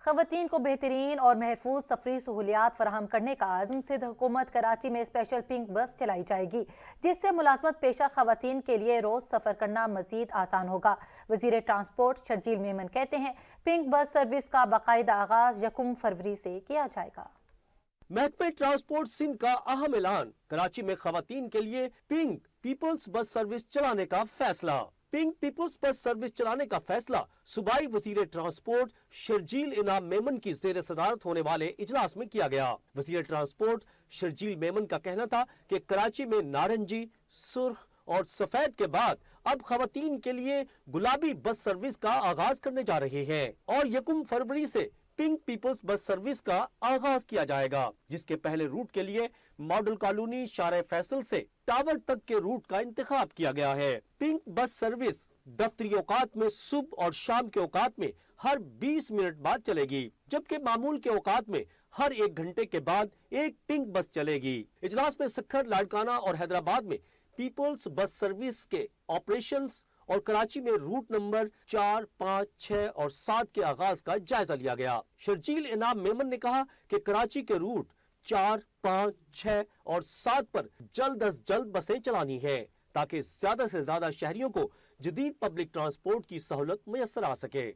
خواتین کو بہترین اور محفوظ سفری سہولیات فراہم کرنے کا عزم سے حکومت کراچی میں اسپیشل پنک بس چلائی جائے گی، جس سے ملازمت پیشہ خواتین کے لیے روز سفر کرنا مزید آسان ہوگا۔ وزیر ٹرانسپورٹ شرجیل میمن کہتے ہیں پنک بس سروس کا باقاعدہ آغاز 1 فروری سے کیا جائے گا۔ محکمہ ٹرانسپورٹ سندھ کا اہم اعلان، کراچی میں خواتین کے لیے پنک پیپلز بس سروس چلانے کا فیصلہ۔ پنک پیپلز بس سروس چلانے کا فیصلہ صوبائی وزیر ٹرانسپورٹ شرجیل انعام میمن کی زیر صدارت ہونے والے اجلاس میں کیا گیا۔ وزیر ٹرانسپورٹ شرجیل میمن کا کہنا تھا کہ کراچی میں نارنجی، سرخ اور سفید کے بعد اب خواتین کے لیے گلابی بس سروس کا آغاز کرنے جا رہے ہیں اور 1 فروری سے پنک پیپلز بس سروس کا آغاز کیا جائے گا، جس کے پہلے روٹ کے لیے ماڈل کالونی شارع فیصل سے ٹاور تک کے روٹ کا انتخاب کیا گیا ہے۔ پنک بس سروس دفتری اوقات میں صبح اور شام کے اوقات میں ہر 20 منٹ بعد چلے گی، جبکہ معمول کے اوقات میں ہر 1 گھنٹے کے بعد ایک پنک بس چلے گی۔ اجلاس میں سکھر، لاڑکانہ اور حیدرآباد میں پیپلز بس سروس کے آپریشنز اور کراچی میں روٹ نمبر 4، 5، 6 اور 7 کے آغاز کا جائزہ لیا گیا۔ شرجیل انعام میمن نے کہا کہ کراچی کے روٹ 4، 5، 6 اور 7 پر جلد از جلد بسیں چلانی ہیں تاکہ زیادہ سے زیادہ شہریوں کو جدید پبلک ٹرانسپورٹ کی سہولت میسر آ سکے۔